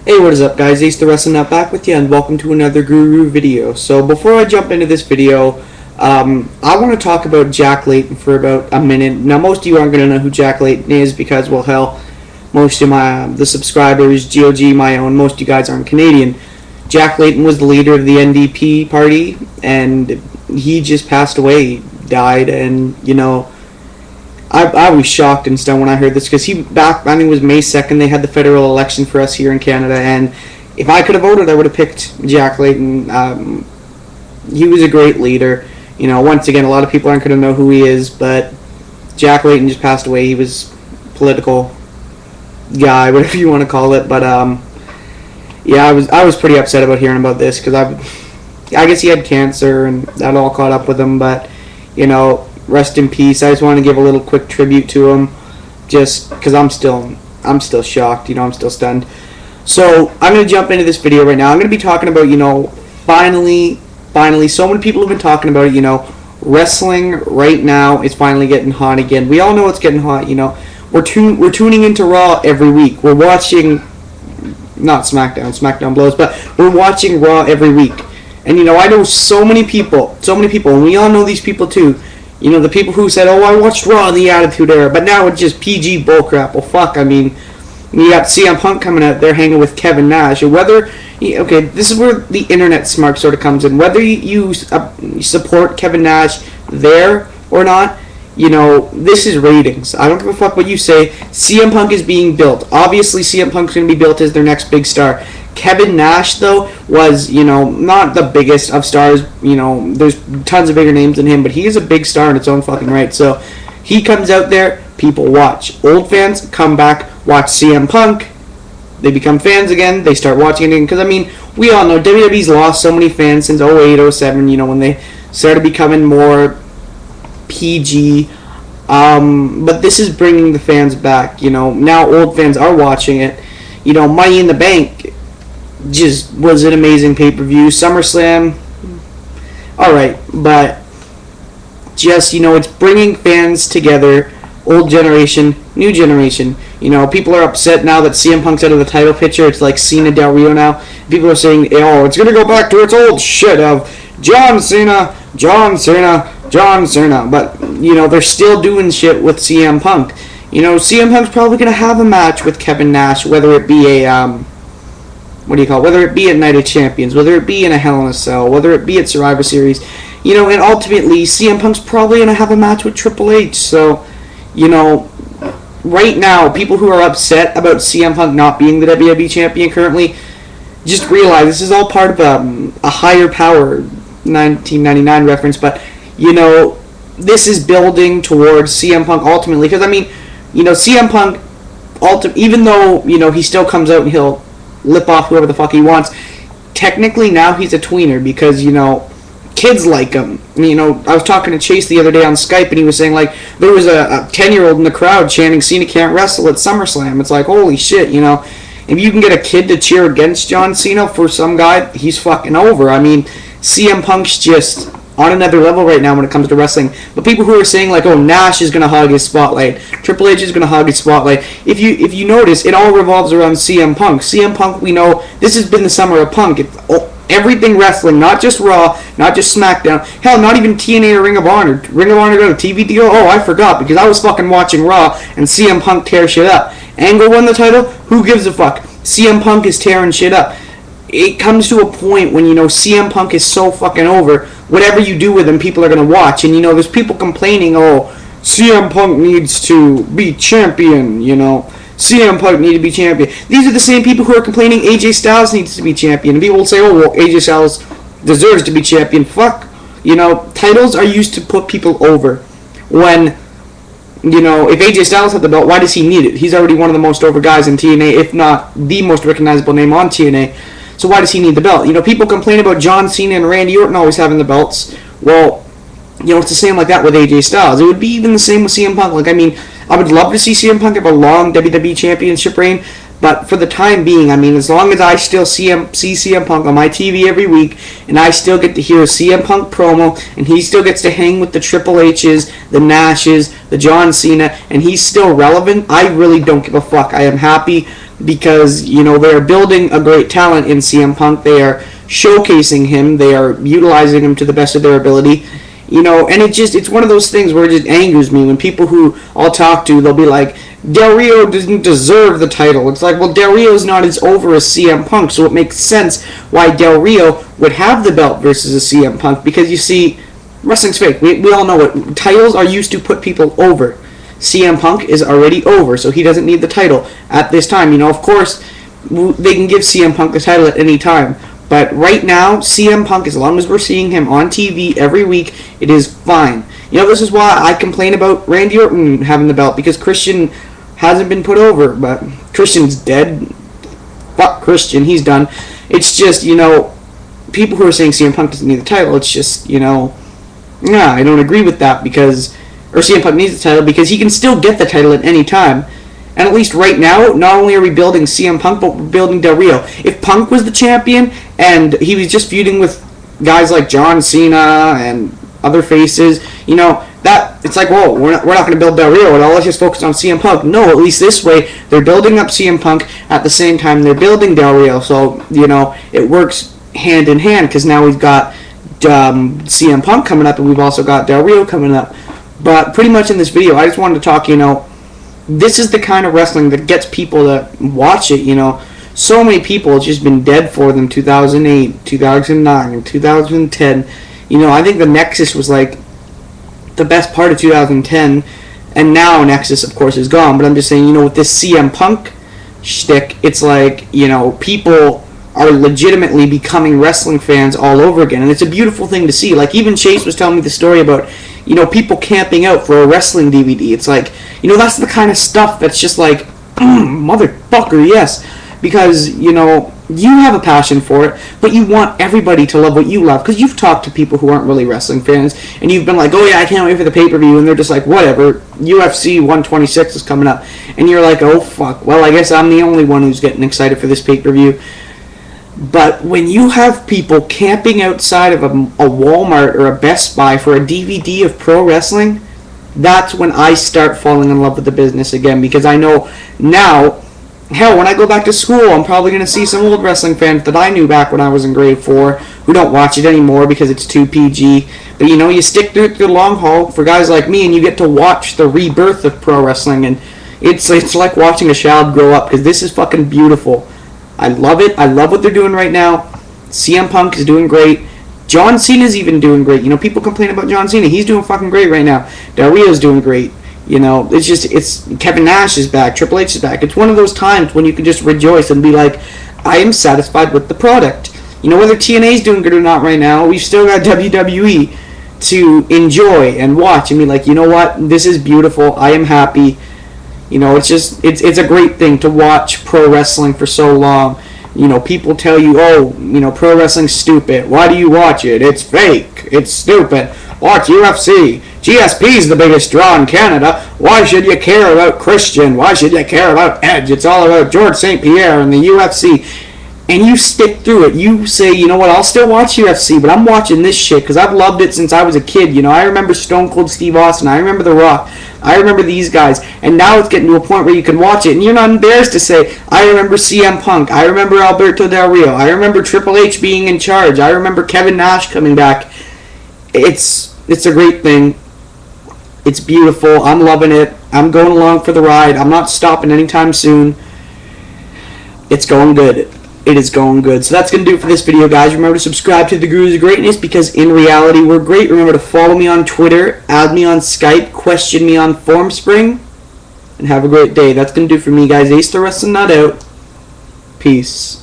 Hey, what is up guys, Ace the Wrestling Nut back with you and welcome to another Guru video. So before I jump into this video, I want to talk about Jack Layton for about a minute. Now most of you aren't going to know who Jack Layton is because, well hell, most of the subscribers, GOG, my own, most of you guys aren't Canadian. Jack Layton was the leader of the NDP party and he just passed away, died, and you know, I was shocked and stunned when I heard this because I think it was May 2nd, they had the federal election for us here in Canada, and if I could have voted, I would have picked Jack Layton. He was a great leader. You know, once again, a lot of people aren't going to know who he is, but Jack Layton just passed away. He was a political guy, whatever you want to call it, but yeah, I was pretty upset about hearing about this because I guess he had cancer and that all caught up with him, but you know, rest in peace. I just want to give a little quick tribute to him, just because I'm still shocked. You know, I'm still stunned. So I'm gonna jump into this video right now. I'm gonna be talking about, you know, finally, so many people have been talking about it. You know, wrestling right now is finally getting hot again. We all know it's getting hot. You know, we're tuning into Raw every week. We're watching, not SmackDown. SmackDown blows, but we're watching Raw every week. And you know, I know so many people, and we all know these people too. You know, the people who said, oh, I watched Raw in the Attitude Era, but now it's just PG bullcrap. Well, fuck, I mean, you got CM Punk coming out there hanging with Kevin Nash. Okay, this is where the internet smart sort of comes in. Whether you support Kevin Nash there or not, you know, this is ratings. I don't give a fuck what you say. CM Punk is being built. Obviously, CM Punk's going to be built as their next big star. Kevin Nash, though, was, you know, not the biggest of stars. You know, there's tons of bigger names than him, but he is a big star in its own fucking right. So he comes out there, people watch. Old fans come back, watch CM Punk. They become fans again. They start watching it again. Because, I mean, we all know WWE's lost so many fans since 08, 07, you know, when they started becoming more PG. But this is bringing the fans back. You know, now old fans are watching it. You know, Money in the Bank just was an amazing pay-per-view. SummerSlam, alright, but just, you know, it's bringing fans together, old generation, new generation. You know, people are upset now that CM Punk's out of the title picture. It's like Cena Del Rio now. People are saying, oh, it's going to go back to its old shit of John Cena. But, you know, they're still doing shit with CM Punk. You know, CM Punk's probably going to have a match with Kevin Nash, whether it be a, whether it be at Night of Champions, whether it be in a Hell in a Cell, whether it be at Survivor Series, you know, and ultimately, CM Punk's probably going to have a match with Triple H, so, you know, right now, people who are upset about CM Punk not being the WWE Champion currently, just realize this is all part of a higher power 1999 reference, but, you know, this is building towards CM Punk ultimately, because, I mean, you know, CM Punk, even though, you know, he still comes out and he'll lip off whoever the fuck he wants, technically now he's a tweener because, you know, kids like him. You know, I was talking to Chase the other day on Skype and he was saying, like, there was a 10-year-old in the crowd chanting Cena can't wrestle at SummerSlam. It's like, holy shit, you know, if you can get a kid to cheer against John Cena for some guy, he's fucking over. I mean, CM Punk's just on another level right now when it comes to wrestling. But people who are saying, like, oh, Nash is going to hug his spotlight, Triple H is going to hug his spotlight, if you notice, it all revolves around CM Punk. CM Punk, we know, this has been the summer of Punk. Everything wrestling, not just Raw, not just SmackDown, hell, not even TNA or Ring of Honor. Ring of Honor got a TV deal? Oh, I forgot, because I was fucking watching Raw, and CM Punk tear shit up. Angle won the title? Who gives a fuck? CM Punk is tearing shit up. It comes to a point when, you know, CM Punk is so fucking over, whatever you do with him, people are going to watch. And, you know, there's people complaining, oh, CM Punk needs to be champion, you know. CM Punk needs to be champion. These are the same people who are complaining AJ Styles needs to be champion. And people will say, oh, well, AJ Styles deserves to be champion. Fuck. You know, titles are used to put people over. When, you know, if AJ Styles had the belt, why does he need it? He's already one of the most over guys in TNA, if not the most recognizable name on TNA. So why does he need the belt? You know, people complain about John Cena and Randy Orton always having the belts. Well, you know, it's the same like that with AJ Styles. It would be even the same with CM Punk. Like, I mean, I would love to see CM Punk have a long WWE Championship reign, but for the time being, I mean, as long as I still see CM Punk on my TV every week, and I still get to hear a CM Punk promo, and he still gets to hang with the Triple H's, the Nashes, the John Cena, and he's still relevant, I really don't give a fuck. I am happy because, you know, they are building a great talent in CM Punk. They are showcasing him. They are utilizing him to the best of their ability. You know, and it's one of those things where it just angers me when people who I'll talk to, they'll be like, Del Rio doesn't deserve the title. It's like, well, Del Rio's not as over as CM Punk, so it makes sense why Del Rio would have the belt versus a CM Punk, because you see, wrestling's fake. We all know it. Titles are used to put people over. CM Punk is already over, so he doesn't need the title at this time. You know, of course, they can give CM Punk the title at any time. But right now, CM Punk, as long as we're seeing him on TV every week, it is fine. You know, this is why I complain about Randy Orton having the belt, because Christian hasn't been put over. But Christian's dead. Fuck Christian, he's done. It's just, you know, people who are saying CM Punk doesn't need the title, it's just, you know, nah, I don't agree with that, because, or CM Punk needs the title, because he can still get the title at any time. And at least right now, not only are we building CM Punk, but we're building Del Rio. If Punk was the champion and he was just feuding with guys like John Cena and other faces, you know, that it's like, whoa, we're not going to build Del Rio at all. Let's just focus on CM Punk. No, at least this way, they're building up CM Punk at the same time they're building Del Rio. So, you know, it works hand in hand, because now we've got CM Punk coming up, and we've also got Del Rio coming up. But pretty much in this video, I just wanted to talk, you know, this is the kind of wrestling that gets people to watch it, you know. So many people, it's just been dead for them, 2008, 2009, and 2010. You know, I think the Nexus was, like, the best part of 2010, and now Nexus, of course, is gone. But I'm just saying, you know, with this CM Punk shtick, it's like, you know, people are legitimately becoming wrestling fans all over again, and it's a beautiful thing to see. Like, even Chase was telling me the story about, you know, people camping out for a wrestling DVD. It's like, you know, that's the kind of stuff that's just like, motherfucker, yes. Because, you know, you have a passion for it, but you want everybody to love what you love. Because you've talked to people who aren't really wrestling fans, and you've been like, oh yeah, I can't wait for the pay-per-view, and they're just like, whatever, UFC 126 is coming up. And you're like, oh fuck, well, I guess I'm the only one who's getting excited for this pay-per-view. But when you have people camping outside of a Walmart or a Best Buy for a DVD of pro wrestling, that's when I start falling in love with the business again. Because I know now, hell, when I go back to school, I'm probably going to see some old wrestling fans that I knew back when I was in grade 4 who don't watch it anymore because it's too PG. But, you know, you stick through the long haul for guys like me, and you get to watch the rebirth of pro wrestling. And it's like watching a child grow up, because this is fucking beautiful. I love it. I love what they're doing right now. CM Punk is doing great. John Cena's even doing great. You know, people complain about John Cena. He's doing fucking great right now. Del Rio's doing great. You know, it's Kevin Nash is back. Triple H is back. It's one of those times when you can just rejoice and be like, I am satisfied with the product. You know, whether TNA's doing good or not right now, we've still got WWE to enjoy and watch and be like, you know what? This is beautiful. I am happy. You know, it's a great thing to watch pro wrestling for so long. You know, people tell you, oh, you know, pro wrestling's stupid. Why do you watch it? It's fake. It's stupid. Watch UFC. GSP's the biggest draw in Canada. Why should you care about Christian? Why should you care about Edge? It's all about George St. Pierre and the UFC. And you stick through it. You say, you know what, I'll still watch UFC, but I'm watching this shit because I've loved it since I was a kid. You know, I remember Stone Cold Steve Austin. I remember The Rock. I remember these guys. And now it's getting to a point where you can watch it, and you're not embarrassed to say, I remember CM Punk. I remember Alberto Del Rio. I remember Triple H being in charge. I remember Kevin Nash coming back. It's a great thing. It's beautiful. I'm loving it. I'm going along for the ride. I'm not stopping anytime soon. It's going good. It is going good. So that's going to do it for this video, guys. Remember to subscribe to The Gurus of Greatness, because in reality, we're great. Remember to follow me on Twitter, add me on Skype, question me on Formspring, and have a great day. That's going to do it for me, guys. Ace the Wrestling Nut out. Peace.